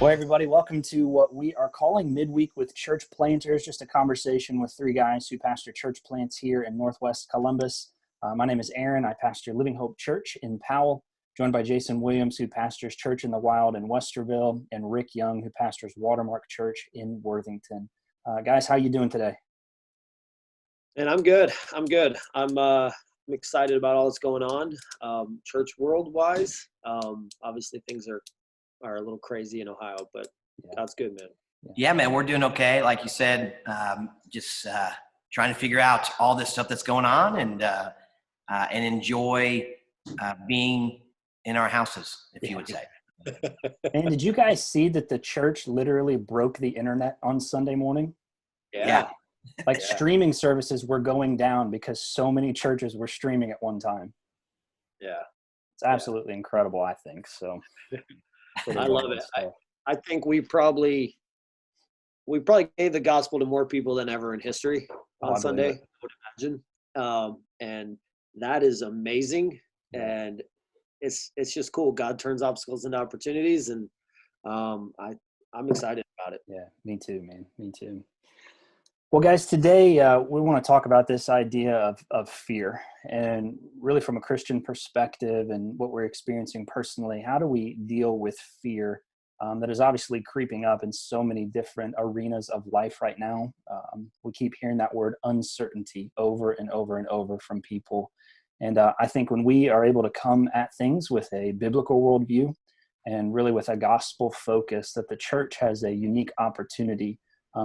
Well, everybody, welcome to what we are calling Midweek with Church Planters, just a conversation with three guys who pastor church plants here in Northwest Columbus. My name is Aaron. I pastor Living Hope Church in Powell, joined by Jason Williams, who pastors Church in the Wild in Westerville, and Rick Young, who pastors Watermark Church in Worthington. Guys, how you doing today? And I'm good. I'm excited about all that's going on, church world-wise. Obviously, things are a little crazy in Ohio, but God's good, man. Yeah, man, we're doing okay. Like you said, just trying to figure out all this stuff that's going on and enjoy being in our houses, if you would say. And did you guys see that the church literally broke the internet on Sunday morning? Yeah. Streaming services were going down because so many churches were streaming at one time. Yeah. It's absolutely incredible, I think. So I love it. I think we probably gave the gospel to more people than ever in history on Sunday, I would imagine. And that is amazing. And it's just cool. God turns obstacles into opportunities, and I'm excited about it. Yeah, me too, man. Me too. Well, guys, today we want to talk about this idea of fear, and really from a Christian perspective and what we're experiencing personally. How do we deal with fear that is obviously creeping up in so many different arenas of life right now? We keep hearing that word uncertainty over and over and over from people. And I think when we are able to come at things with a biblical worldview and really with a gospel focus, that the church has a unique opportunity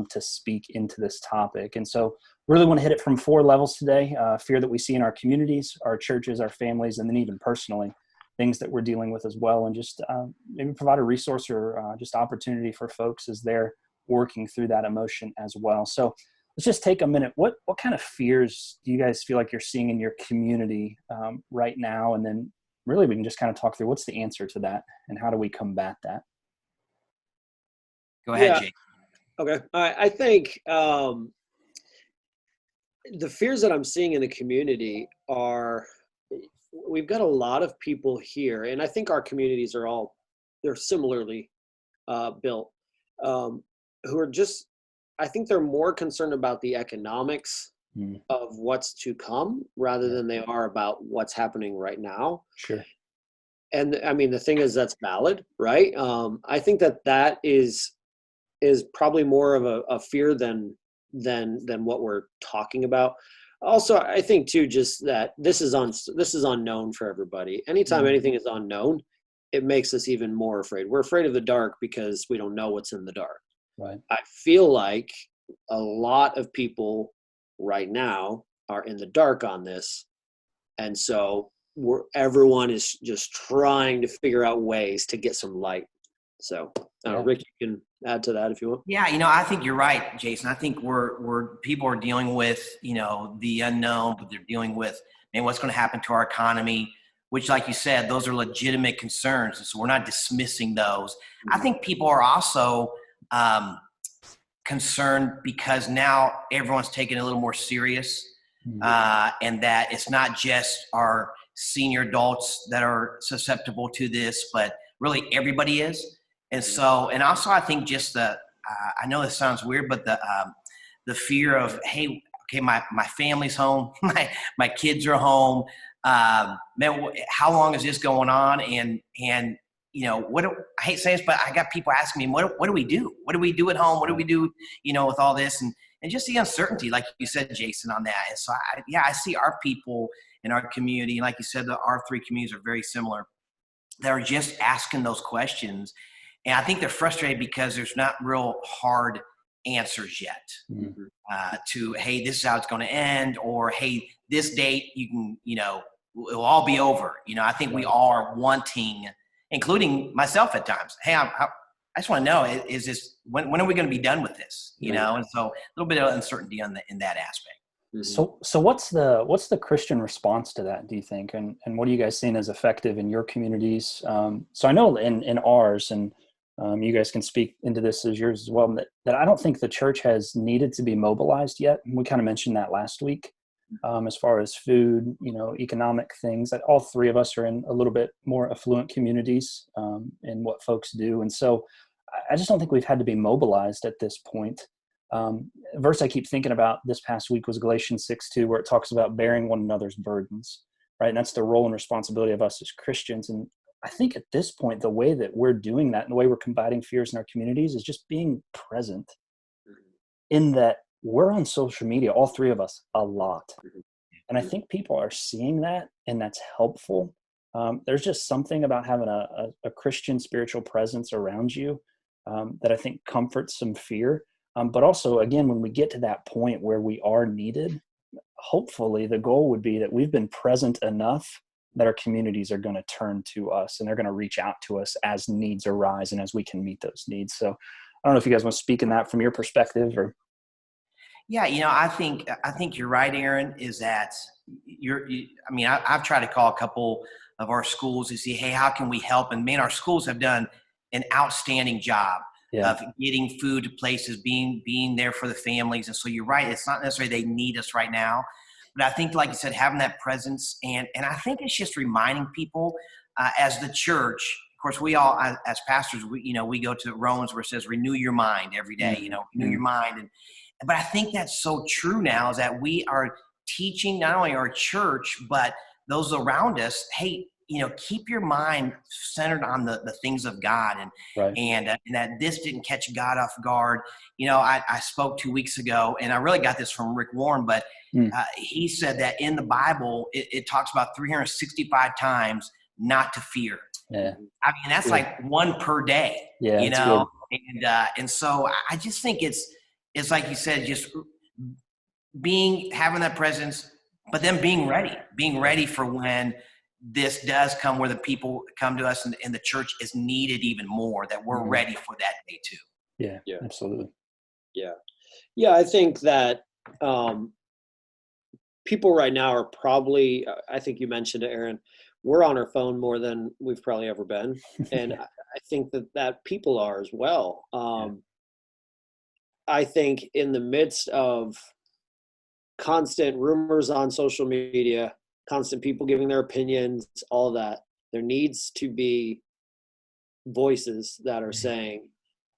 to speak into this topic. And so really want to hit it from four levels today: fear that we see in our communities, our churches, our families, and then even personally, things that we're dealing with as well. And just maybe provide a resource or just opportunity for folks as they're working through that emotion as well. So let's just take a minute. What kind of fears do you guys feel like you're seeing in your community right now? And then really we can just kind of talk through what's the answer to that and how do we combat that? Go ahead, Jake. Okay. I think the fears that I'm seeing in the community are, we've got a lot of people here, and I think our communities they're similarly built, who are just, I think they're more concerned about the economics of what's to come rather than they are about what's happening right now. Sure. And I mean, the thing is, that's valid, right? I think that is probably more of a fear than what we're talking about. Also, I think too, just that this is unknown for everybody. Anytime anything is unknown, it makes us even more afraid. We're afraid of the dark because we don't know what's in the dark. Right. I feel like a lot of people right now are in the dark on this. And so everyone is just trying to figure out ways to get some light. So Rick, you can add to that if you want. Yeah, I think you're right, Jason. I think we're people are dealing with, the unknown, but they're dealing with, what's going to happen to our economy, which, like you said, those are legitimate concerns. And so we're not dismissing those. I think people are also concerned because now everyone's taking it a little more serious, and that it's not just our senior adults that are susceptible to this, but really everybody is. And so, and also I think just I know this sounds weird, but the fear of, hey, okay, my family's home, my kids are home. Man, how long is this going on? And I hate saying this, but I got people asking me, what do we do? What do we do at home? What do we do, with all this? And just the uncertainty, like you said, Jason, on that. And so I see our people in our community, like you said, our three communities are very similar. They're just asking those questions. And I think they're frustrated because there's not real hard answers yet to, hey, this is how it's going to end, or, hey, this date, you can, it'll all be over. I think we all are wanting, including myself at times, hey, I just want to know, is this, when are we going to be done with this? And so a little bit of uncertainty in that aspect. So what's the Christian response to that, do you think? And what are you guys seeing as effective in your communities? So I know in ours, and you guys can speak into this as yours as well, that I don't think the church has needed to be mobilized yet. We kind of mentioned that last week, as far as food, economic things. That all three of us are in a little bit more affluent communities in what folks do. And so I just don't think we've had to be mobilized at this point. Verse I keep thinking about this past week was Galatians 6:2, where it talks about bearing one another's burdens, right? And that's the role and responsibility of us as Christians. And I think at this point, the way that we're doing that and the way we're combating fears in our communities is just being present, in that we're on social media, all three of us, a lot. And I think people are seeing that, and that's helpful. There's just something about having a Christian spiritual presence around you that I think comforts some fear. But also, again, when we get to that point where we are needed, hopefully the goal would be that we've been present enough that our communities are going to turn to us and they're going to reach out to us as needs arise and as we can meet those needs. So I don't know if you guys want to speak in that from your perspective or. Yeah, I think you're right, Aaron, is that I've tried to call a couple of our schools to see, hey, how can we help? And man, our schools have done an outstanding job of getting food to places, being there for the families. And so you're right. It's not necessarily they need us right now, but I think, like you said, having that presence. And I think it's just reminding people as the church, of course, we all, as pastors, we go to Romans where it says, renew your mind every day, renew your mind. But I think that's so true now, is that we are teaching not only our church, but those around us, hey, keep your mind centered on the things of God, and that this didn't catch God off guard. I spoke 2 weeks ago, and I really got this from Rick Warren, but he said that in the Bible, it talks about 365 times not to fear. Yeah. I mean, that's like one per day, Yeah, and so I just think it's like you said, just having that presence, but then being ready for when this does come, where the people come to us and the church is needed even more, that we're ready for that day too. Yeah, absolutely. Yeah. I think that people right now are probably, I think you mentioned it, Aaron, we're on our phone more than we've probably ever been. And I think that people are as well. I think in the midst of constant rumors on social media, constant people giving their opinions, all that, there needs to be voices that are saying,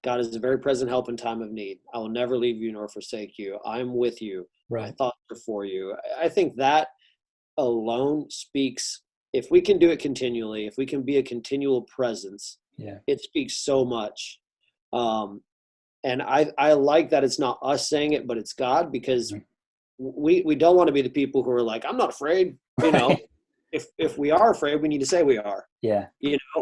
God is a very present help in time of need. I will never leave you nor forsake you. I'm with you. Right. My thoughts are for you. I think that alone speaks, if we can do it continually, if we can be a continual presence, it speaks so much. And I like that it's not us saying it, but it's God, because we don't want to be the people who are like, I'm not afraid. If we are afraid, we need to say we are. Yeah.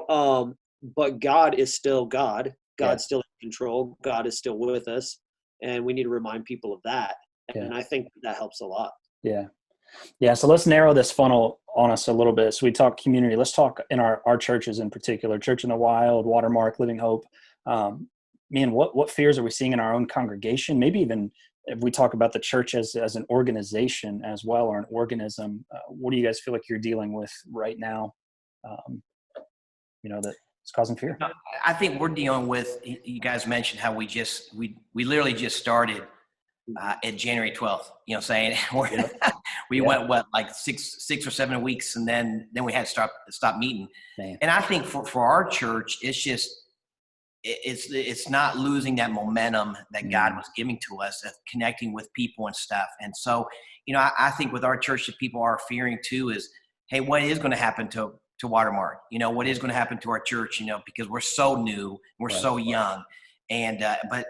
But God is still God. God's still in control. God is still with us. And we need to remind people of that. And I think that helps a lot. Yeah. Yeah. So let's narrow this funnel on us a little bit. So we talk community. Let's talk in our churches in particular, Church in the Wild, Watermark, Living Hope. What fears are we seeing in our own congregation? Maybe even if we talk about the church as an organization as well, or an organism, what do you guys feel like you're dealing with right now? That's causing fear? I think we're dealing with, you guys mentioned how we literally just started at January 12th, saying we went like six or 7 weeks, and then we had to stop meeting. Man. And I think for our church, it's just, it's not losing that momentum that God was giving to us of connecting with people and stuff. And so, I think with our church, that people are fearing too is, hey, what is going to happen to Watermark? What is going to happen to our church? Because we're so new, we're so young, and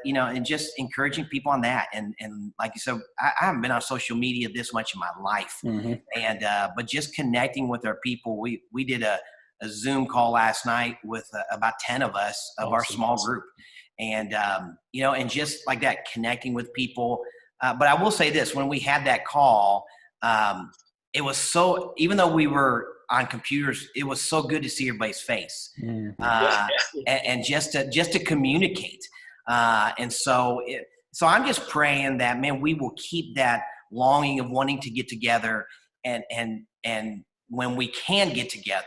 and just encouraging people on that. And like you said, I haven't been on social media this much in my life, and but just connecting with our people. We did a Zoom call last night with about 10 of us of our small group, and and just like that, connecting with people. But I will say this: when we had that call, it was so, even though we were on computers, it was so good to see everybody's face, and just to communicate. And so I'm just praying that, man, we will keep that longing of wanting to get together, and when we can get together,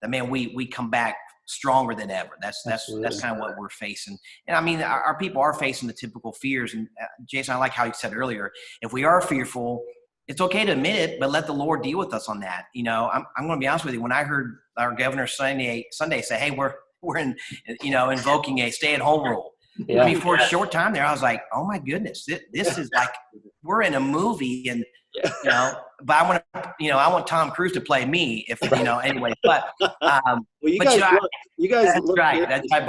that, man, we come back stronger than ever. That's kind of what we're facing. And I mean, our people are facing the typical fears. And Jason, I like how you said earlier, if we are fearful, it's okay to admit it, but let the Lord deal with us on that. I'm going to be honest with you. When I heard our governor Sunday say, hey, invoking a stay-at-home rule. Yeah. I mean, for a short time there, I was like, oh my goodness, this is like we're in a movie, and but I want Tom Cruise to play me anyway. But well, you but guys, that's look right. good. That's right.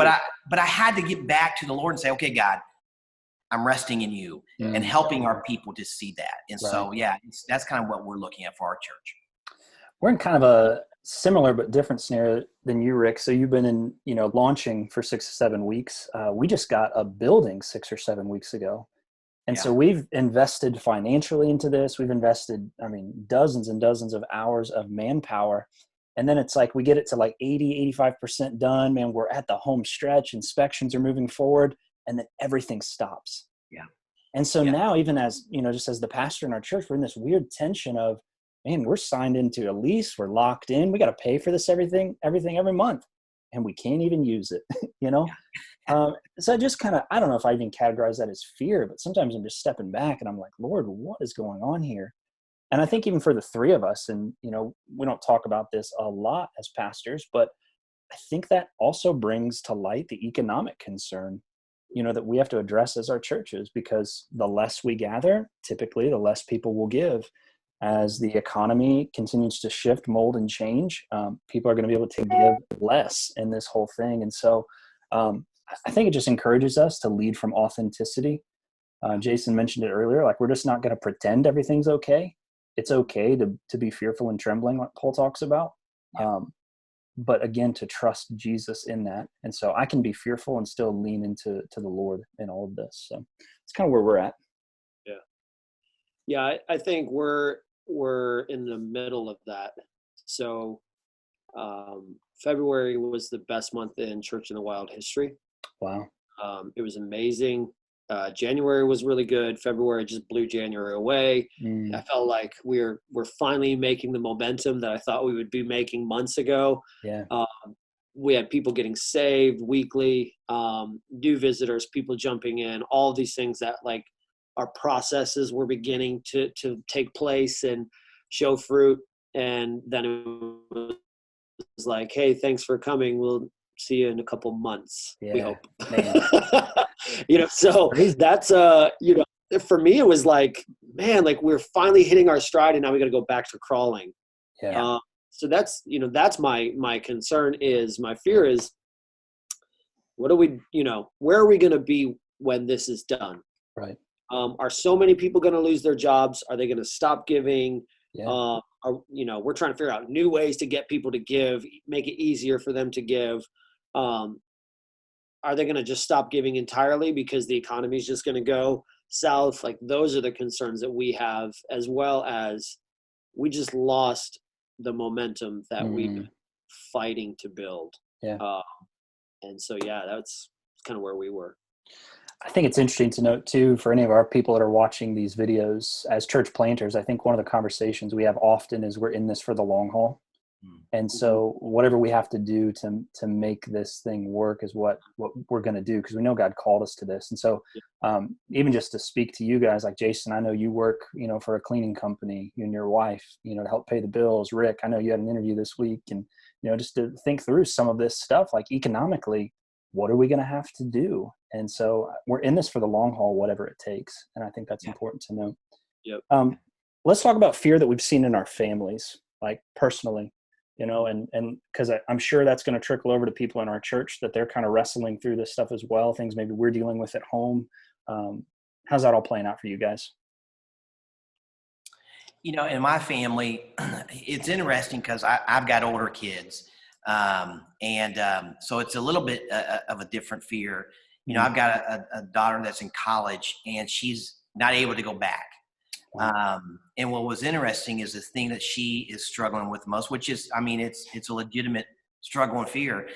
But I had to get back to the Lord and say, okay, God, I'm resting in you and helping our people to see that. And so, that's kind of what we're looking at for our church. We're in kind of a similar but different scenario than you, Rick. So you've been in, launching for 6 to 7 weeks. We just got a building 6 or 7 weeks ago. And so we've invested financially into this. We've invested, dozens and dozens of hours of manpower. And then it's like we get it to like 80, 85% done. Man, we're at the home stretch. Inspections are moving forward. And then everything stops. Yeah. And so now, even as, just as the pastor in our church, we're in this weird tension of, man, we're signed into a lease. We're locked in. We got to pay for this everything every month. And we can't even use it, So I just kind of, I don't know if I even categorize that as fear, but sometimes I'm just stepping back and I'm like, Lord, what is going on here? And I think even for the three of us, and, we don't talk about this a lot as pastors, but I think that also brings to light the economic concern, that we have to address as our churches, because the less we gather, typically the less people will give. As the economy continues to shift, mold, and change, people are going to be able to give less in this whole thing. And so I think it just encourages us to lead from authenticity. Jason mentioned it earlier, like we're just not going to pretend everything's okay. It's okay to be fearful and trembling, like Paul talks about. But again, to trust Jesus in that. And so I can be fearful and still lean into the Lord in all of this. So it's kind of where we're at. Yeah, I think we're in the middle of that. So February was the best month in Church in the Wild history. Wow. It was amazing. January was really good. February just blew January away. I felt like we're finally making the momentum that I thought we would be making months ago. Yeah. We had people getting saved weekly, new visitors, people jumping in, all these things that like our processes were beginning to take place and show fruit. And then it was like, hey, thanks for coming. We'll see you in a couple months. We hope. So that's, for me, it was like, man, like we're finally hitting our stride and now we got to go back to crawling. Yeah. So that's, that's my concern is, my fear is, what are we, where are we going to be when this is done? Right. Are so many people going to lose their jobs? Are they going to stop giving? Yeah. We're trying to figure out new ways to get people to give, make it easier for them to give. Are they going to just stop giving entirely because the economy is just going to go south? Like those are the concerns that we have, as well as we just lost the momentum that we've been fighting to build. Yeah. And so, that's kind of where we were. I think it's interesting to note too, for any of our people that are watching these videos as church planters, I think one of the conversations we have often is we're in this for the long haul. And so whatever we have to do to make this thing work is what we're going to do, because we know God called us to this. And so even just to speak to you guys, like Jason, I know you work, for a cleaning company, you and your wife, to help pay the bills. Rick, I know you had an interview this week, and, just to think through some of this stuff, like economically, what are we going to have to do? And so we're in this for the long haul, whatever it takes. And I think that's important to know. Yep. Let's talk about fear that we've seen in our families, like personally. And because I'm sure that's going to trickle over to people in our church, that they're kind of wrestling through this stuff as well, things maybe we're dealing with at home. How's that all playing out for you guys? In my family, it's interesting because I've got older kids. So it's a little bit of a different fear. I've got a daughter that's in college and she's not able to go back. And what was interesting is the thing that she is struggling with most, which is, it's a legitimate struggle and fear.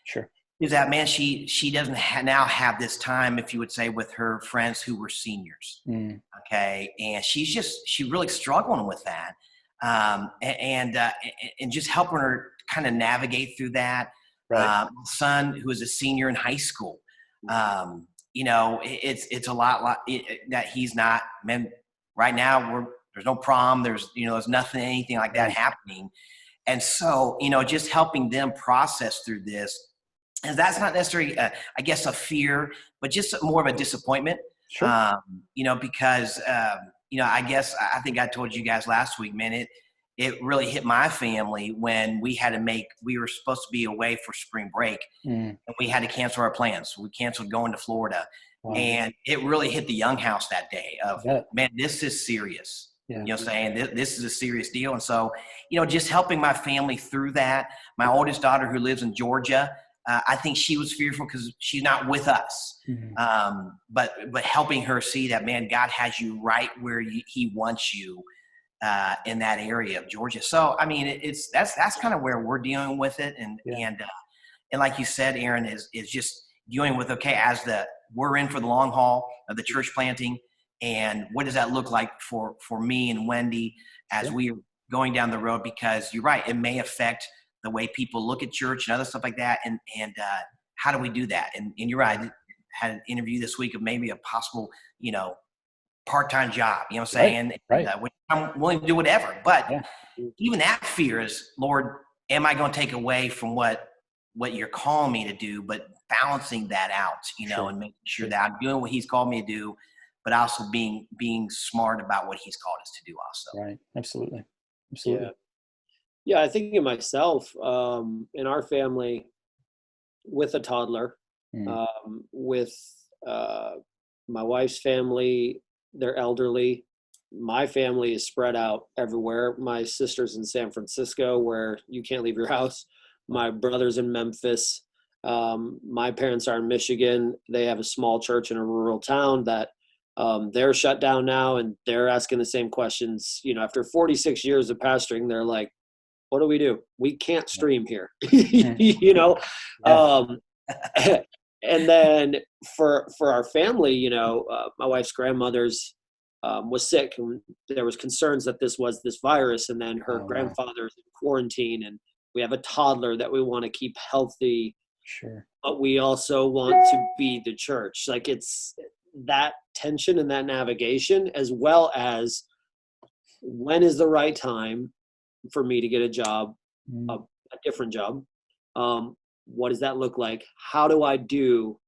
Sure. Is that, man, she doesn't now have this time, if you would say, with her friends who were seniors. Okay. And she's really struggling with that. And just helping her kind of navigate through that. Right. Son, who is a senior in high school, it's a lot that he's not, man, right now there's no prom, there's nothing, anything like that happening. And so, just helping them process through this. and that's not necessarily, I guess, a fear, but just more of a disappointment. Sure. Because I guess I think I told you guys last week, man, it really hit my family when we were supposed to be away for spring break, and we had to cancel our plans. We canceled going to Florida. Wow. And it really hit the Young house that day of, man, this is serious. Yeah. You know what I'm saying? This is a serious deal. And so, just helping my family through that. My oldest daughter, who lives in Georgia, I think she was fearful because she's not with us. Mm-hmm. But helping her see that, man, God has you right where he wants you in that area of Georgia. So, I mean, that's kind of where we're dealing with it. And like you said, Aaron, is just dealing with, we're in for the long haul of the church planting. And what does that look like for me and Wendy as we are going down the road? Because you're right, it may affect the way people look at church and other stuff like that. And how do we do that? And you're right, I had an interview this week of maybe a possible, part-time job, you know what I'm saying? Right. And, I'm willing to do whatever. But even that fear is, Lord, am I going to take away from what you're calling me to do, but balancing that out, and making sure that I'm doing what he's called me to do, but also being smart about what he's called us to do also. Right. Absolutely. Yeah, I think of myself, in our family with a toddler, with my wife's family, they're elderly. My family is spread out everywhere. My sister's in San Francisco, where you can't leave your house. My brother's in Memphis. My parents are in Michigan. They have a small church in a rural town that they're shut down now, and they're asking the same questions. After 46 years of pastoring, they're like, what do we do? We can't stream here, and then for our family, my wife's grandmother's was sick, and there was concerns that this was this virus, and then her grandfather's in quarantine, and we have a toddler that we want to keep healthy. Sure. But we also want to be the church. Like, it's that tension and that navigation, as well as when is the right time for me to get a job, a different job. What does that look like? How do I do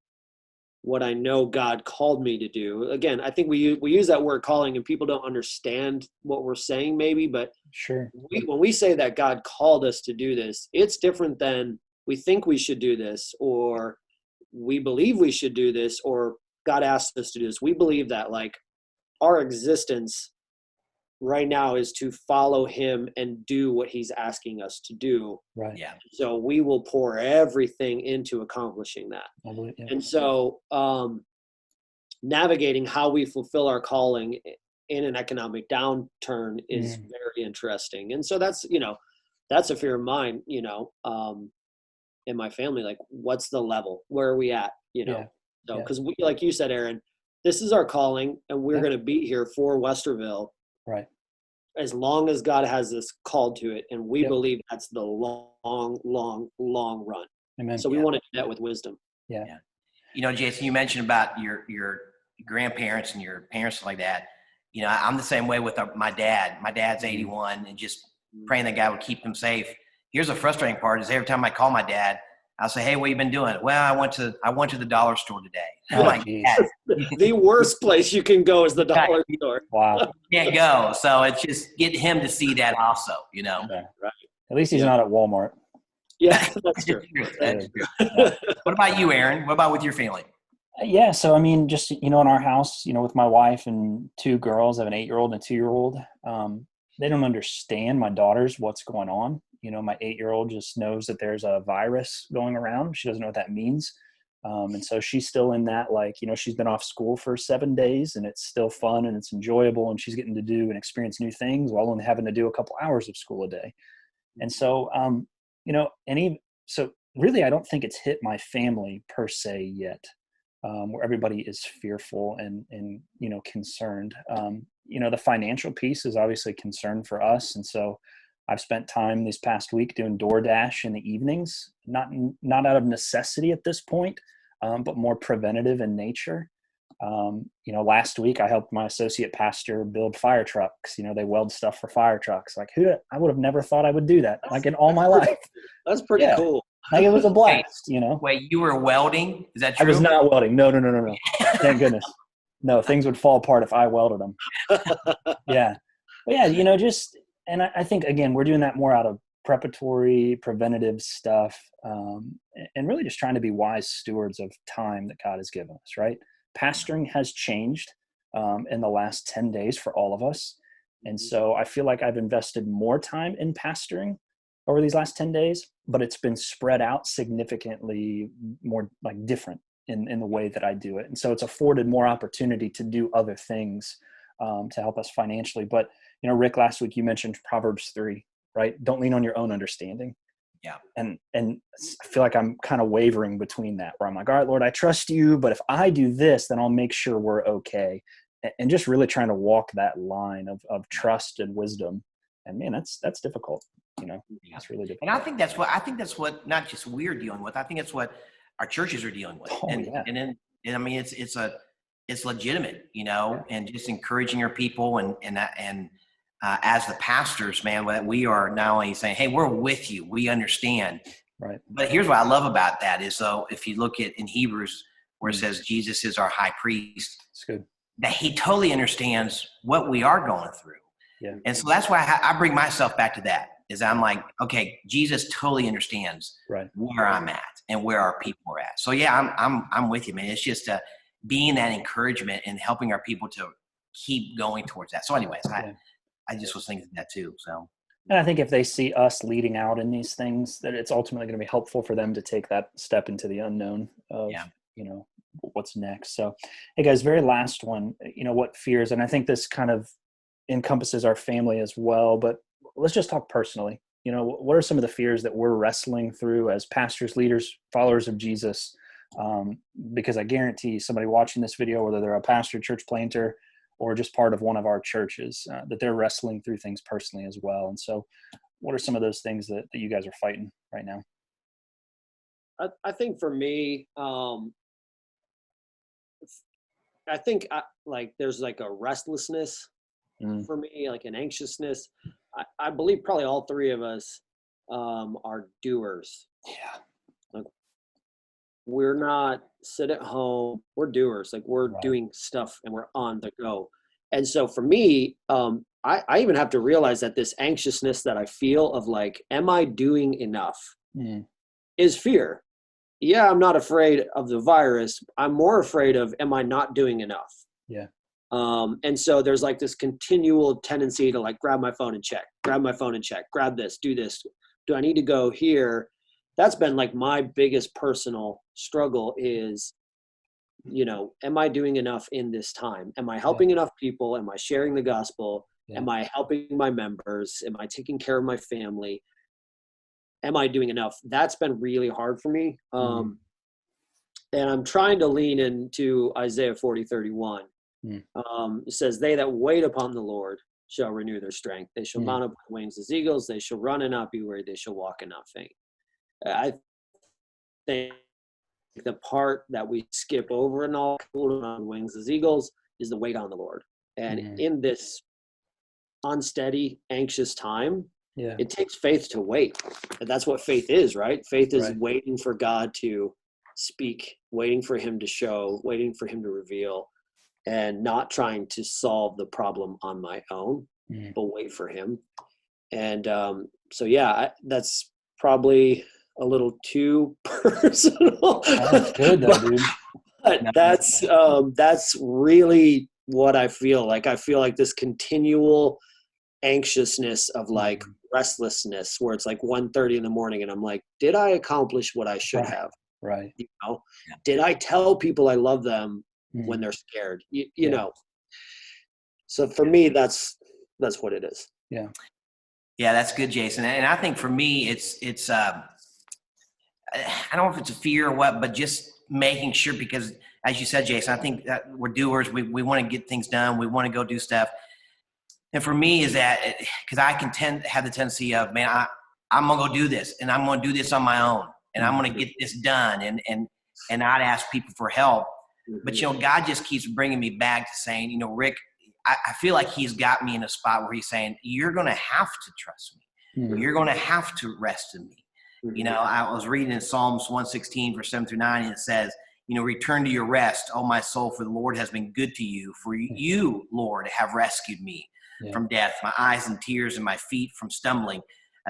what I know God called me to do? Again, I think we use that word calling, and people don't understand what we're saying maybe, but sure. When we say that God called us to do this, it's different than we think we should do this, or we believe we should do this, or God asked us to do this. We believe that, like, our existence right now is to follow him and do what he's asking us to do. Right. Yeah. So we will pour everything into accomplishing that. And so navigating how we fulfill our calling in an economic downturn is very interesting. And so that's a fear of mine, in my family. Like, what's the level? Where are we at? So, because we, like you said, Aaron, this is our calling, and we're going to be here for Westerville. Right. As long as God has us called to it. And we believe that's the long run. Amen. So we want to do that with wisdom. Yeah. Jason, you mentioned about your grandparents and your parents like that. I'm the same way with my dad. My dad's 81, and just praying that God would keep him safe. Here's the frustrating part: is every time I call my dad, I'll say, "Hey, what you been doing?" "Well, I went to the dollar store today." Oh, like, the worst place you can go is the dollar store. Wow. Can't go. So it's just get him to see that also, Yeah. Right. At least he's not at Walmart. Yeah, that's true. That's true. What about you, Aaron? What about with your family? Yeah. So, I mean, just, in our house, with my wife and two girls, I have an 8-year-old and a 2-year-old. They don't understand, my daughters, what's going on. My 8-year-old just knows that there's a virus going around. She doesn't know what that means. And so she's still in that, she's been off school for 7 days, and it's still fun and it's enjoyable, and she's getting to do and experience new things while only having to do a couple hours of school a day. And so, so really, I don't think it's hit my family per se yet, where everybody is fearful and concerned. The financial piece is obviously a concern for us. And so I've spent time this past week doing DoorDash in the evenings, not out of necessity at this point, but more preventative in nature. Last week I helped my associate pastor build fire trucks. They weld stuff for fire trucks. Like, I would have never thought I would do that, in all my life. That's pretty cool. Like it was a blast, Wait, you were welding? Is that I true? was not welding. No. Thank goodness. No, things would fall apart if I welded them. Yeah. But yeah, and I think, again, we're doing that more out of preparatory, preventative stuff, and really just trying to be wise stewards of time that God has given us, right? Pastoring has changed in the last 10 days for all of us. And so I feel like I've invested more time in pastoring over these last 10 days, but it's been spread out significantly more like different in the way that I do it. And so it's afforded more opportunity to do other things to help us financially. But, Rick, last week you mentioned Proverbs 3, right? Don't lean on your own understanding. Yeah. And I feel like I'm kind of wavering between that, where I'm like, all right, Lord, I trust you, but if I do this, then I'll make sure we're okay. And just really trying to walk that line of trust and wisdom. And man, that's difficult. It's really difficult. And I think that's what not just we're dealing with. I think it's what our churches are dealing with. Oh, yeah. And I mean, it's legitimate, and just encouraging our people and as the pastors, man, that we are not only saying, hey, we're with you, we understand. Right. But here's what I love about that is, though, if you look at in Hebrews where it says Jesus is our high priest, it's good that he totally understands what we are going through. Yeah. And so that's why I bring myself back to that, is I'm like, okay, Jesus totally understands where I'm at and where our people are at. So yeah, I'm with you, man. It's just being that encouragement and helping our people to keep going towards that. So anyways, I just was thinking that too. So. And I think if they see us leading out in these things, that it's ultimately going to be helpful for them to take that step into the unknown of, what's next. So, hey guys, very last one, what fears, and I think this kind of encompasses our family as well, but let's just talk personally. What are some of the fears that we're wrestling through as pastors, leaders, followers of Jesus? Because I guarantee somebody watching this video, whether they're a pastor, church planter, or just part of one of our churches, that they're wrestling through things personally as well. And so what are some of those things that you guys are fighting right now? I think for me, I think there's like a restlessness for me, like an anxiousness. I believe probably all three of us are doers. Yeah. Like we're not sit at home, we're doers. Like we're doing stuff and we're on the go. And so for me, I even have to realize that this anxiousness that I feel of like, am I doing enough is fear. Yeah, I'm not afraid of the virus. I'm more afraid of, am I not doing enough? Yeah. And so there's like this continual tendency to like grab my phone and check, grab this, do this. Do I need to go here? That's been like my biggest personal struggle is, am I doing enough in this time? Am I helping enough people? Am I sharing the gospel? Yeah. Am I helping my members? Am I taking care of my family? Am I doing enough? That's been really hard for me. And I'm trying to lean into Isaiah 40:31. It says, they that wait upon the Lord shall renew their strength. They shall mount up with wings as eagles. They shall run and not be weary. They shall walk and not faint. I think the part that we skip over in all on wings as eagles is the wait on the Lord. And in this unsteady, anxious time, it takes faith to wait. And that's what faith is, right? Faith is waiting for God to speak, waiting for him to show, waiting for him to reveal, and not trying to solve the problem on my own, but wait for him. And that's probably a little too personal. That's good though, dude. But that's really what I feel like. I feel like this continual anxiousness of like restlessness where it's like 1:30 in the morning and I'm like, did I accomplish what I should have? Right. Did I tell people I love them when they're scared? You know. So for me, that's what it is. Yeah. Yeah, that's good, Jason. And I think for me, it's I don't know if it's a fear or what, but just making sure, because as you said, Jason, I think that we're doers. We want to get things done. We want to go do stuff. And for me is that, because I can have the tendency of, man, I'm going to go do this and I'm going to do this on my own and I'm going to get this done and not ask people for help. But, God just keeps bringing me back to saying, Rick, I feel like he's got me in a spot where he's saying, you're going to have to trust me. You're going to have to rest in me. You know, I was reading in Psalms 116, verse 7 through 9, and it says, you know, return to your rest, O my soul, for the Lord has been good to you. For you, Lord, have rescued me from death, my eyes in tears and my feet from stumbling,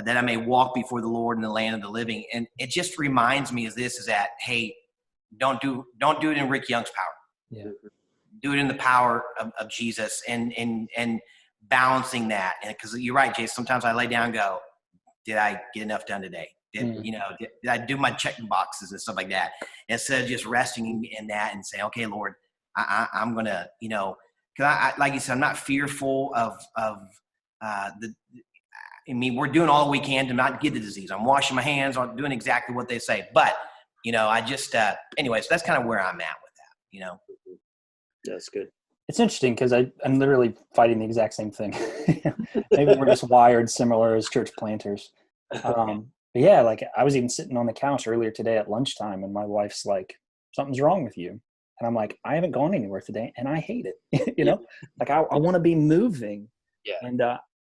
that I may walk before the Lord in the land of the living. And it just reminds me of this, is that, hey, don't do it in Rick Young's power. Yeah. Do it in the power of Jesus, and balancing that. And because you're right, Jason, sometimes I lay down and go, did I get enough done today? Did I do my checking boxes and stuff like that? Instead of just resting in that and saying, okay, Lord, I'm going to, you know, because I, like you said, I'm not fearful of I mean, we're doing all we can to not get the disease. I'm washing my hands, I'm doing exactly what they say. But, you know, I just, anyways, that's kind of where I'm at with that, you know. That's good. It's interesting because I'm literally fighting the exact same thing. Maybe we're just wired similar as church planters. But yeah, like I was even sitting on the couch earlier today at lunchtime, and my wife's like, something's wrong with you. And I'm like, I haven't gone anywhere today, and I hate it. You know, like I want to be moving. Yeah. And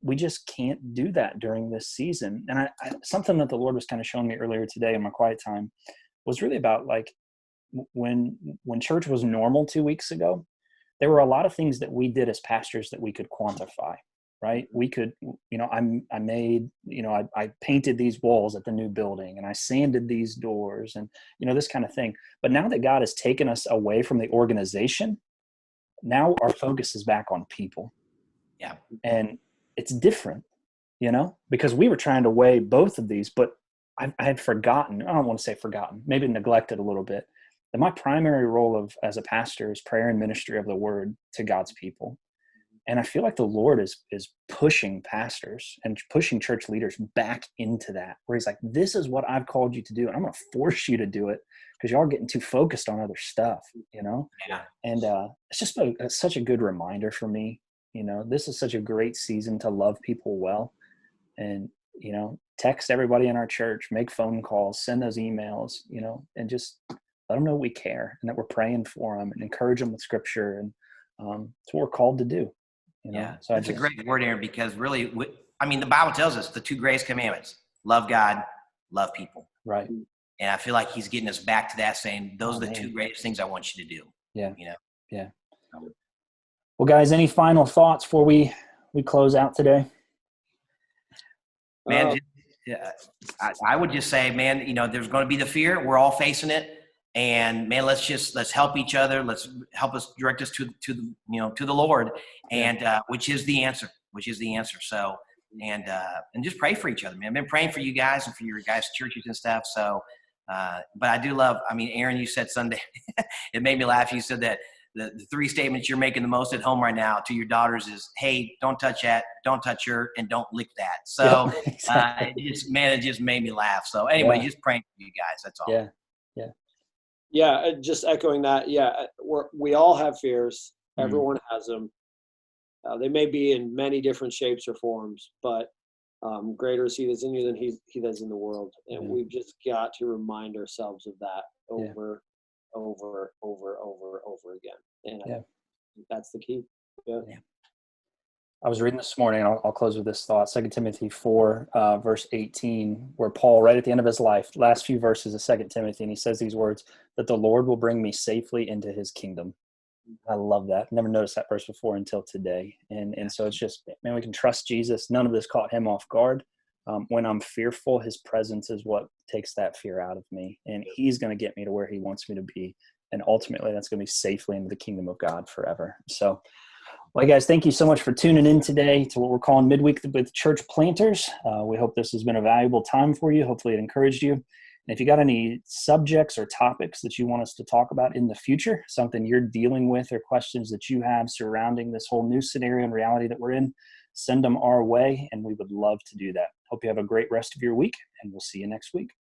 we just can't do that during this season. And I something that the Lord was kind of showing me earlier today in my quiet time was really about like when church was normal 2 weeks ago, there were a lot of things that we did as pastors that we could quantify, right? We could, you know, I made, you know, I painted these walls at the new building, and I sanded these doors, and, you know, this kind of thing. But now that God has taken us away from the organization, now our focus is back on people. Yeah. And it's different, you know, because we were trying to weigh both of these, but I had forgotten, I don't want to say forgotten, maybe neglected a little bit, that my primary role as a pastor is prayer and ministry of the word to God's people. And I feel like the Lord is pushing pastors and pushing church leaders back into that, where he's like, this is what I've called you to do, and I'm going to force you to do it because y'all are getting too focused on other stuff, you know? Yeah. And it's just such a good reminder for me. You know, this is such a great season to love people well. And, you know, text everybody in our church, make phone calls, send those emails, you know, and just let them know we care and that we're praying for them and encourage them with scripture. And it's what we're called to do. You know? Yeah. So That's a great word, Aaron, because really, I mean, the Bible tells us the two greatest commandments: love God, love people. Right. And I feel like he's getting us back to that, saying those are the two greatest things I want you to do. Yeah. You know? Yeah. Well, guys, any final thoughts before we close out today? Man, I would just say, man, you know, there's going to be the fear. We're all facing it. And man, let's help each other. Let's help us direct us to the Lord, and which is the answer. So, and just pray for each other, man. I've been praying for you guys and for your guys' churches and stuff. So, but I do love, I mean, Aaron, you said Sunday, it made me laugh. You said that the three statements you're making the most at home right now to your daughters is, hey, don't touch that, don't touch her, and don't lick that. So exactly. It just made me laugh. So anyway, just praying for you guys. That's all. Yeah. Yeah, just echoing that. Yeah, we all have fears. Everyone has them. They may be in many different shapes or forms, but greater is he that's in you than he that's in the world. And we've just got to remind ourselves of that over again. And I think that's the key. Yeah. I was reading this morning, and I'll close with this thought, 2 Timothy 4, verse 18, where Paul, right at the end of his life, last few verses of 2 Timothy, and he says these words, that the Lord will bring me safely into his kingdom. I love that. Never noticed that verse before until today. And so it's just, man, we can trust Jesus. None of this caught him off guard. When I'm fearful, his presence is what takes that fear out of me. And he's going to get me to where he wants me to be. And ultimately, that's going to be safely into the kingdom of God forever. So, well, guys, thank you so much for tuning in today to what we're calling Midweek with Church Planters. We hope this has been a valuable time for you. Hopefully it encouraged you. And if you got any subjects or topics that you want us to talk about in the future, something you're dealing with or questions that you have surrounding this whole new scenario and reality that we're in, send them our way, and we would love to do that. Hope you have a great rest of your week, and we'll see you next week.